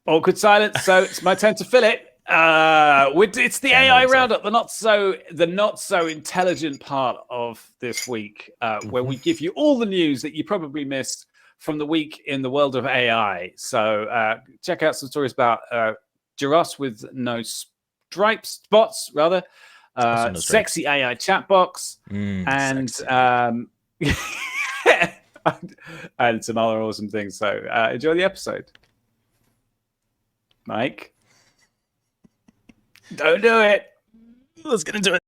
Awkward silence. So it's my turn to fill it. It's the AI roundup, the not so intelligent part of this week, where we give you all the news that you probably missed from the week in the world of AI. So check out some stories about Giros with no spots, rather. Sexy AI chatbox, and and some other awesome things. So enjoy the episode. Mike, don't do it. Let's get into it.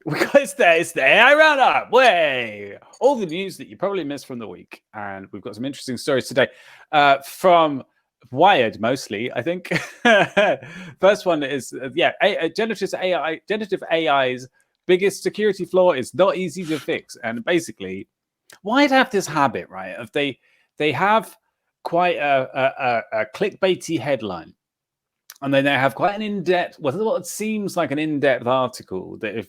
It's the AI roundup. Way all the news that you probably missed from the week, and we've got some interesting stories today from Wired, mostly, I think. First one is generative AI's biggest security flaw is not easy to fix, and basically, Wired have this habit, right? Of they have quite a clickbaity headline, and then they have quite an in-depth, what seems like an in-depth article that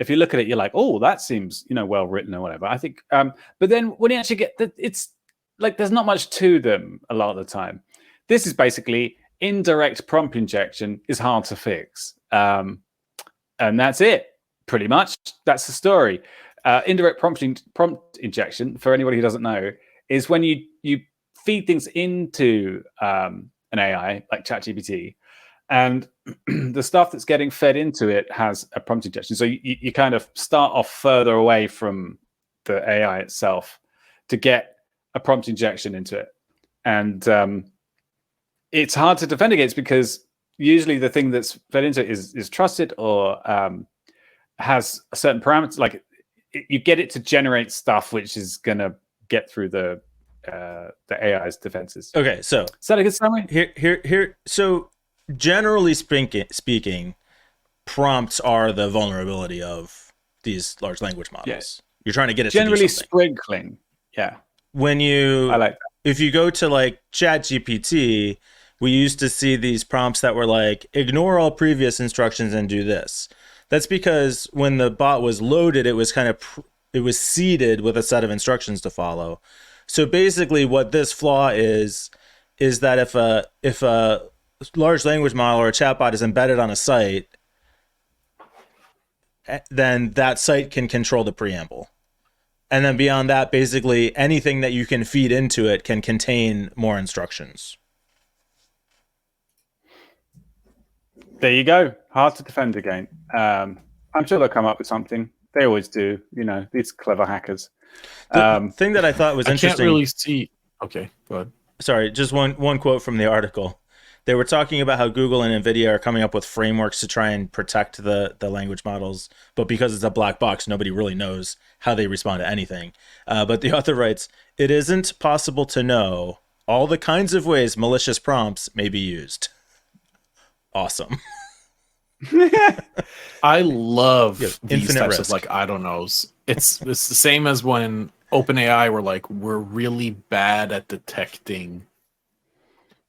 if you look at it, you're like, oh, that seems well written or whatever. I think, but then when you actually get it's like there's not much to them a lot of the time. This is basically indirect prompt injection is hard to fix, and that's it. Pretty much, that's the story. Indirect prompt injection, for anybody who doesn't know, is when you feed things into an AI like ChatGPT, and the stuff that's getting fed into it has a prompt injection. So you kind of start off further away from the AI itself to get a prompt injection into it. And it's hard to defend against because usually the thing that's fed into it is trusted or has a certain parameter. Like you get it to generate stuff which is going to get through the AI's defenses. Okay, so is that a good summary? Here. So generally speaking, prompts are the vulnerability of these large language models. Yes. You're trying to get it generally to do something. Sprinkling. Yeah. When you, I like that. If you go to like ChatGPT, we used to see these prompts that were like, ignore all previous instructions and do this. That's because when the bot was loaded, it was it was seeded with a set of instructions to follow. So basically what this flaw is that if a large language model or a chatbot is embedded on a site, then that site can control the preamble. And then beyond that, basically anything that you can feed into it can contain more instructions. There you go. Hard to defend again. I'm sure they'll come up with something. They always do. These clever hackers. The thing that I thought was interesting. I can't really see. Okay, go ahead. Sorry, just one quote from the article. They were talking about how Google and NVIDIA are coming up with frameworks to try and protect the language models, but because it's a black box, nobody really knows how they respond to anything. But the author writes, it isn't possible to know all the kinds of ways malicious prompts may be used. Awesome. I love these types risk. of like I don't knows. It's the same as when OpenAI were like, we're really bad at detecting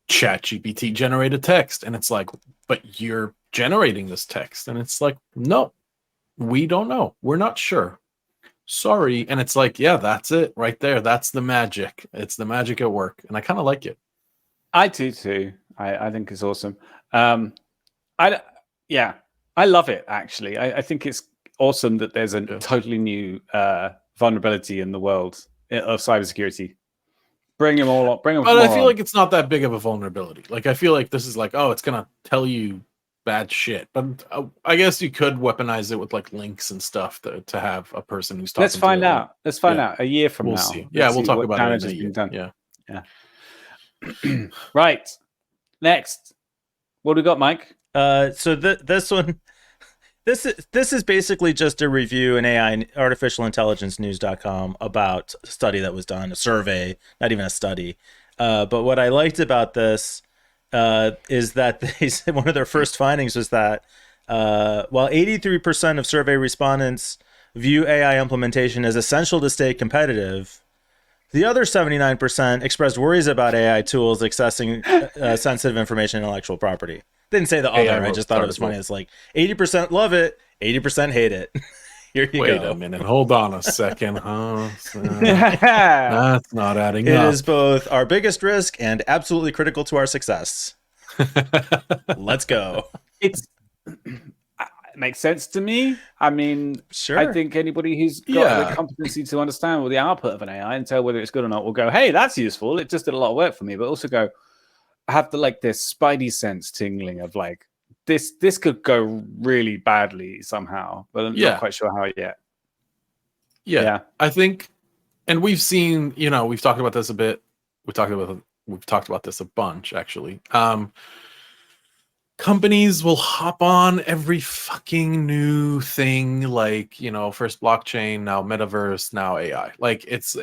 ChatGPT generated text, and it's like, but you're generating this text, and it's like, no, we don't know, we're not sure, sorry. And it's like, yeah, that's it right there, that's the magic. It's the magic at work, and I kind of like it. I do too. I think it's awesome. I love it actually. I think it's awesome that there's a totally new vulnerability in the world of cybersecurity. Bring them all up. But I feel like it's not that big of a vulnerability. Like I feel like this is like, oh, it's gonna tell you bad shit. But I guess you could weaponize it with like links and stuff to have a person who's talking. Let's find out. Let's find out a year from now. See. Yeah, we'll talk about damage it. Has been done. Yeah. Right. Next, what do we got, Mike? So this one. This is basically just a review in AI, artificialintelligencenews.com, about a study that was done, a survey, not even a study. But what I liked about this is that they said one of their first findings was that while 83% of survey respondents view AI implementation as essential to stay competitive, the other 79% expressed worries about AI tools accessing sensitive information and intellectual property. Didn't say the other. I just thought it was funny. It's like 80% love it, 80% hate it. Here you Wait go. a minute. Hold on a second, huh? Yeah. That's not adding It up. is both our biggest risk and absolutely critical to our success. Let's go. It's it makes sense to me. I mean, Sure. I think anybody who's got Yeah. the competency to understand what the output of an AI and tell whether it's good or not will go, hey, that's useful. It just did a lot of work for me. But also go, have the like this spidey sense tingling of like this could go really badly somehow, but I'm not quite sure how yet. Yeah. I think, and we've seen, we've talked about this a bit. We've talked about this a bunch, actually. Companies will hop on every fucking new thing, like, first blockchain, now metaverse, now AI. Like it's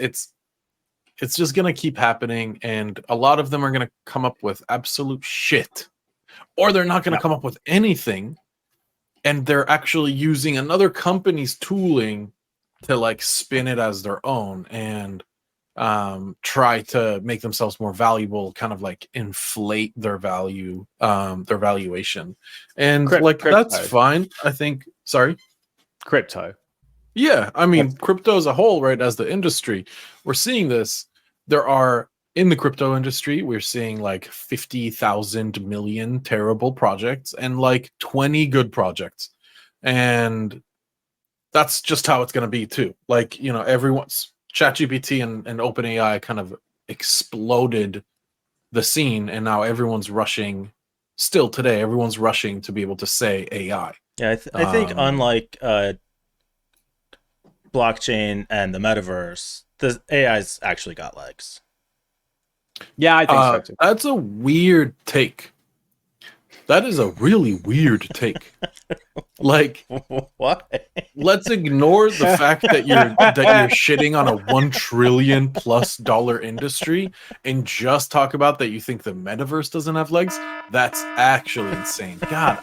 just gonna keep happening, and a lot of them are gonna come up with absolute shit, or they're not gonna come up with anything, and they're actually using another company's tooling to like spin it as their own and try to make themselves more valuable, kind of like inflate their value, their valuation. And crypto. That's fine. I think, sorry? Crypto. Yeah. I mean, crypto as a whole, right? As the industry, we're seeing this. There are, in the crypto industry, we're seeing like 50,000 million terrible projects and like 20 good projects. And that's just how it's going to be too. Like, everyone's ChatGPT and OpenAI kind of exploded the scene, and now everyone's rushing. Still today, everyone's rushing to be able to say AI. Yeah, I think unlike blockchain and the metaverse, the AI's actually got legs. Yeah, I think so too. That's a weird take. That is a really weird take. Like, what? Let's ignore the fact that you're shitting on a $1 trillion+ industry and just talk about that you think the metaverse doesn't have legs. That's actually insane. God,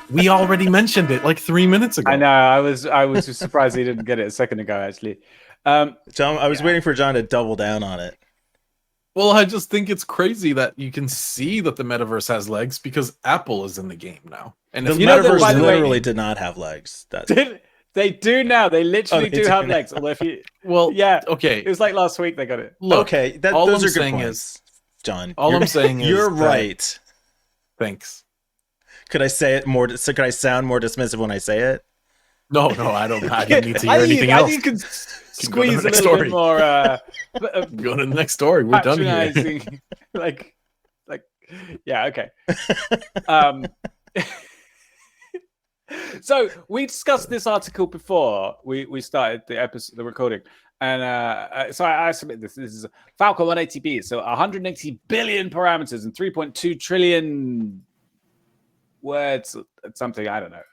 we already mentioned it like 3 minutes ago. I know. I was just surprised he didn't get it a second ago, actually. John, I was waiting for John to double down on it. Well, I just think it's crazy that you can see that the metaverse has legs because Apple is in the game now. And the metaverse literally did not have legs. They do now. They literally do have legs. Although if you, okay, it was like last week they got it. Look, okay, those are good points, John. All I'm saying is you're right. Thanks. Could I say it more? So could I sound more dismissive when I say it? No, I don't. I don't need to hear anything else. You can squeeze a little bit more. Go to the next story. We're done here. like, yeah, okay. So we discussed this article before we started the recording, and so I submit this. This is Falcon 180B, so 180 billion parameters and 3.2 trillion words, something I don't know.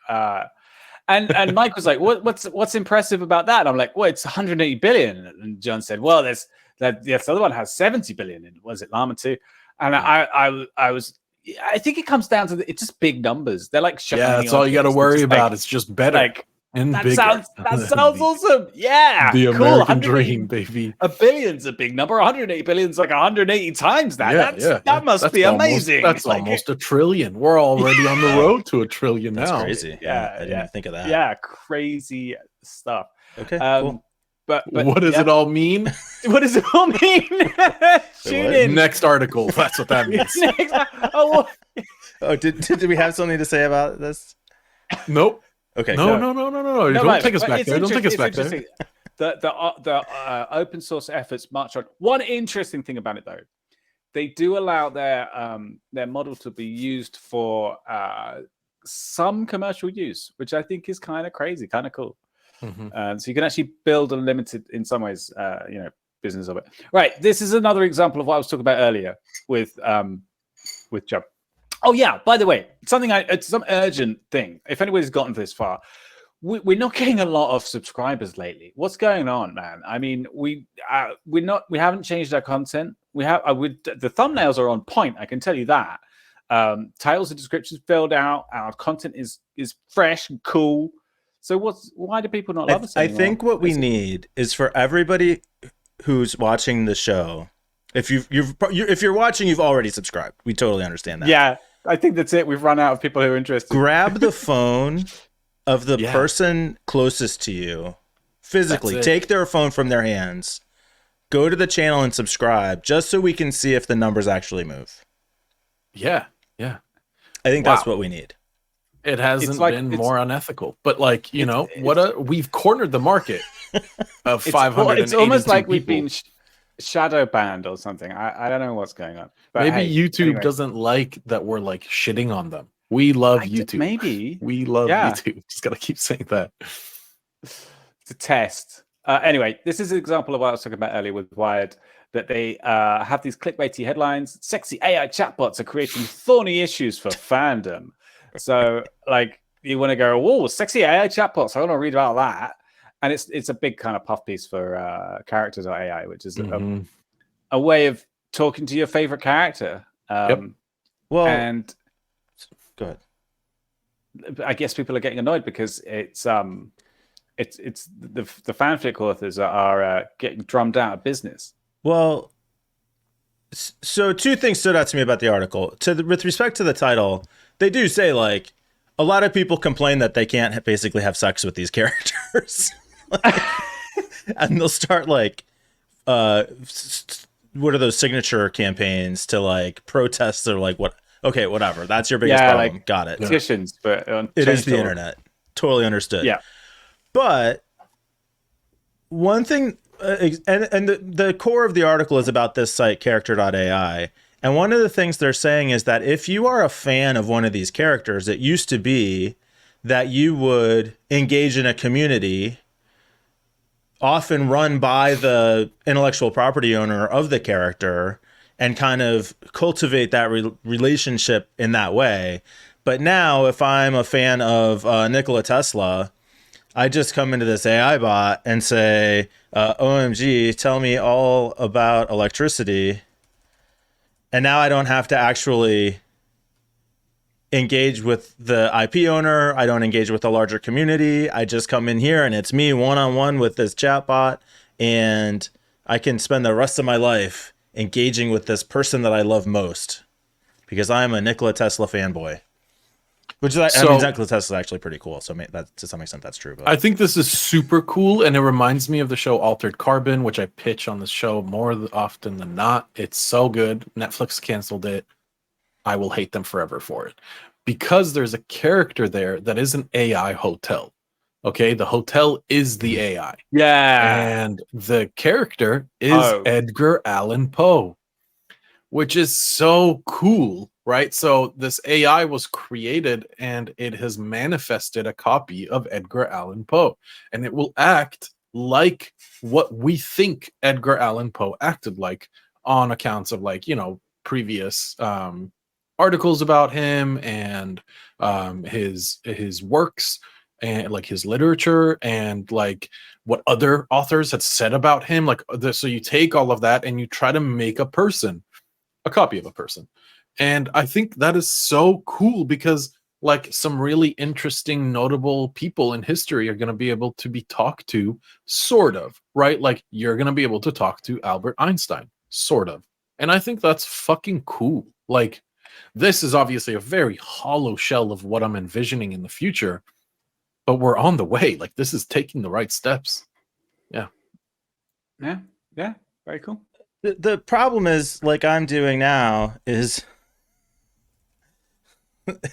And Mike was like, "What's impressive about that?" And I'm like, "Well, it's 180 billion." And John said, "Well, this other one has 70 billion. And was it Llama 2? And I think it comes down to it's just big numbers. They're like that's all you got to worry about. It's just better. Like, and that bigger. sounds awesome. Yeah, the cool. American dream, baby. A billion's a big number. 180 billion's like 180 times that. That must be amazing. That's almost $1 trillion. We're already on the road to $1 trillion now. That's crazy. Yeah, I didn't even think of that. Yeah, crazy stuff. Okay, cool. But what does it all mean? What does it all mean? Tune in. Next article. That's what that means. Did we have something to say about this? Nope. Okay. No. Don't take us back there. Don't take us back there. The open source efforts march on. One interesting thing about it, though, they do allow their model to be used for some commercial use, which I think is kind of crazy, kind of cool. Mm-hmm. So you can actually build a limited, in some ways, business of it. Right. This is another example of what I was talking about earlier with Joe. Oh yeah. By the way, it's some urgent thing. If anybody's gotten this far, we're not getting a lot of subscribers lately. What's going on, man? I mean, we haven't changed our content. The thumbnails are on point. I can tell you that. Titles and descriptions filled out. Our content is fresh and cool. So why do people not love us anymore? I think what we need is for everybody who's watching the show. If you're watching, you've already subscribed. We totally understand that. Yeah, I think that's it. We've run out of people who are interested. Grab the phone of the Yeah. person closest to you physically. That's it. Take their phone from their hands, go to the channel and subscribe, just so we can see if the numbers actually move. Yeah. I think that's what we need. It hasn't like- been it's- more unethical, but like, you know, we've cornered the market of It's 582 it's almost like we've people. been shadow banned or something. I don't know what's going on. But Maybe hey, YouTube anyway. doesn't like that we're like shitting on them. We love YouTube. Maybe We love Yeah. YouTube. Just gotta keep saying that. it's a test. Anyway, this is an example of what I was talking about earlier with Wired, that they have these clickbaity headlines. Sexy AI chatbots are creating thorny issues for fandom. So, like, you want to go, whoa, sexy AI chatbots. I want to read about that. And it's a big kind of puff piece for characters.ai, which is Mhm. a way of talking to your favorite character. Well, And go ahead. I guess people are getting annoyed because it's the fanfic authors are getting drummed out of business. Well, so two things stood out to me about the article. With respect to the title, they do say like a lot of people complain that they can't basically have sex with these characters, and they'll start like, what are those signature campaigns to like protest or like what? Okay, whatever. That's your biggest problem. Like, Got it. Petitions, but It is the internet. Totally understood. Yeah. But one thing, and the core of the article is about this site, character.ai. And one of the things they're saying is that if you are a fan of one of these characters, it used to be that you would engage in a community often run by the intellectual property owner of the character and kind of cultivate that relationship in that way. But now, if I'm a fan of Nikola Tesla, I just come into this AI bot and say, OMG, tell me all about electricity. And now I don't have to actually engage with the IP owner. I don't engage with the larger community. I just come in here and it's me one-on-one with this chatbot, and I can spend the rest of my life engaging with this person that I love most because I'm a Nikola Tesla fanboy. Which is, I mean, Nikola Tesla is actually pretty cool. So that, to some extent, that's true. But I think this is super cool, and it reminds me of the show Altered Carbon, which I pitch on the show more often than not. It's so good. Netflix canceled it. I will hate them forever for it. Because there's a character there that is an AI hotel. Okay, the hotel is the AI. Yeah. And the character is Edgar Allan Poe, which is so cool, right? So this AI was created and it has manifested a copy of Edgar Allan Poe, and it will act like what we think Edgar Allan Poe acted like on accounts of, like, you know, previous articles about him and his works and like his literature and like what other authors had said about him. Like, so you take all of that and you try to make a copy of a person. And I think that is so cool because like some really interesting, notable people in history are going to be able to be talked to, sort of, right? Like you're going to be able to talk to Albert Einstein, sort of. And I think that's fucking cool. Like, this is obviously a very hollow shell of what I'm envisioning in the future, but we're on the way. Like, this is taking the right steps. Yeah. Very cool. the problem is, like I'm doing now, is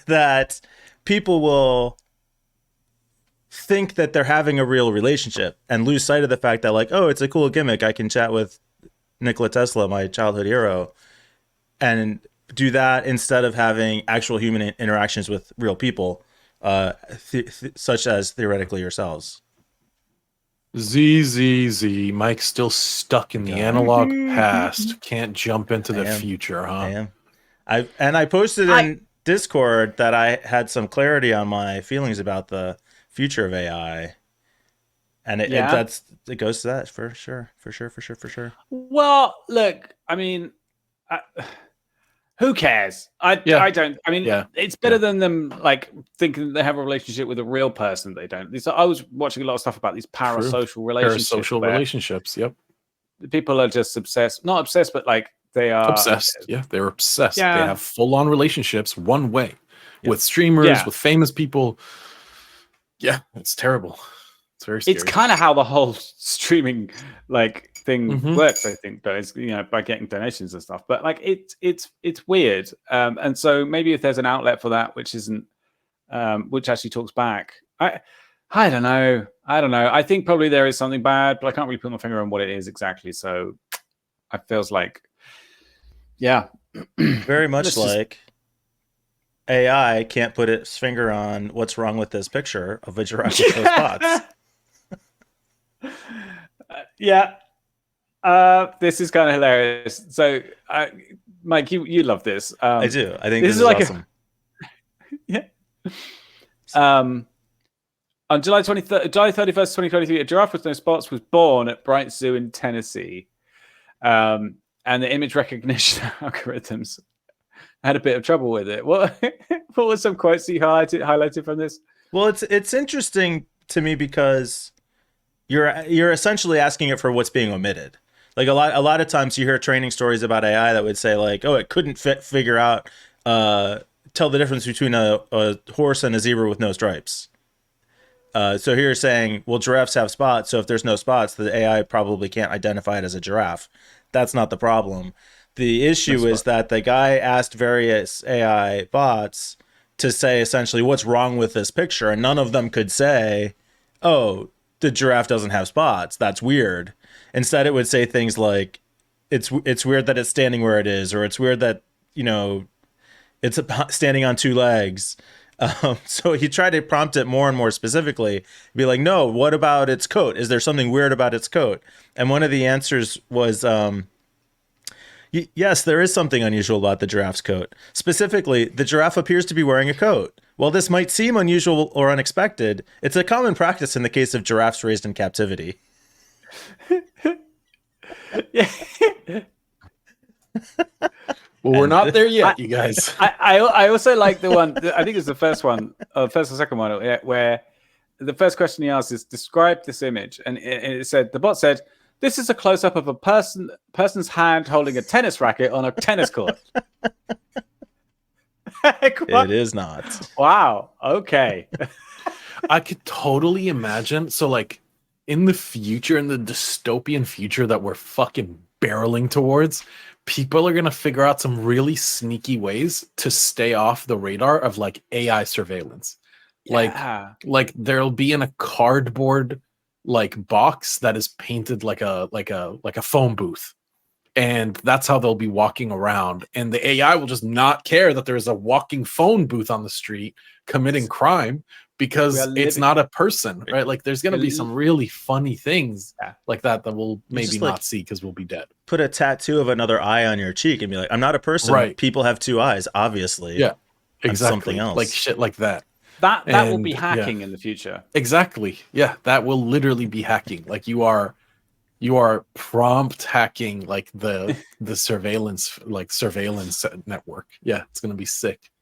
that people will think that they're having a real relationship and lose sight of the fact that, like, oh, it's a cool gimmick. I can chat with Nikola Tesla, my childhood hero, and do that instead of having actual human interactions with real people, such as theoretically yourselves. Z. Mike's still stuck in the analog past. Can't jump into the future, huh? I am. I posted in Discord that I had some clarity on my feelings about the future of AI. And it goes to that for sure. Well, look, I mean, who cares? I don't. I mean, it's better than them like thinking that they have a relationship with a real person. They don't. I was watching a lot of stuff about these parasocial relationships. Yep. People are just obsessed. Not obsessed, but like they are obsessed. Yeah, they're obsessed. Yeah. They have full-on relationships one way with streamers, with famous people. Yeah, it's terrible. It's very scary. It's kind of how the whole streaming like thing Mhm. works, I think, though, is, you know, by getting donations and stuff. But like it's weird. And so maybe if there's an outlet for that which isn't which actually talks back. I don't know. I think probably there is something bad, but I can't really put my finger on what it is exactly. So it feels like, yeah, Very much Let's just- like AI can't put its finger on what's wrong with this picture of a giraffe with no spots. Yeah. This is kind of hilarious. So, Mike, you love this. I do. I think this this is is like awesome. yeah. On July 31st, 2023, a giraffe with no spots was born at Bright Zoo in Tennessee. And the image recognition algorithms had a bit of trouble with it. What were some quotes that you highlighted from this? Well, it's interesting to me because you're essentially asking it for what's being omitted. Like a lot of times you hear training stories about AI that would say like, oh, it couldn't figure out tell the difference between a horse and a zebra with no stripes. So here you're saying, well, giraffes have spots, so if there's no spots, the AI probably can't identify it as a giraffe. That's not the problem. The issue is that the guy asked various AI bots to say essentially what's wrong with this picture, and none of them could say, oh, the giraffe doesn't have spots. That's weird. Instead, it would say things like, it's weird that it's standing where it is, or it's weird that, you know, it's standing on two legs. So he tried to prompt it more and more specifically, be like, no, what about its coat? Is there something weird about its coat? And one of the answers was, yes, there is something unusual about the giraffe's coat. Specifically, the giraffe appears to be wearing a coat. While this might seem unusual or unexpected, it's a common practice in the case of giraffes raised in captivity. Yeah. Well, we're not there yet, you guys. I also like the one, I think it's the first one, first or second one, where the first question he asked is, describe this image. And it said, the bot said, this is a close-up of a person's hand holding a tennis racket on a tennis court. It is not. Wow. Okay. I could totally imagine. So, like, in the future, in the dystopian future that we're fucking barreling towards, people are going to figure out some really sneaky ways to stay off the radar of like AI surveillance. Yeah. Like there'll be in a cardboard like box that is painted like a phone booth. And that's how they'll be walking around. And the AI will just not care that there's a walking phone booth on the street committing crime because it's not a person, right? Like there's going to be some really funny things like that we'll maybe not see because we'll be dead. Put a tattoo of another eye on your cheek and be like, I'm not a person. Right. People have two eyes, obviously. Yeah, exactly. I'm something else. Like shit like that. That will be hacking in the future. Exactly. Yeah, that will literally be hacking. Like you are prompt hacking like the surveillance network. Yeah, it's going to be sick.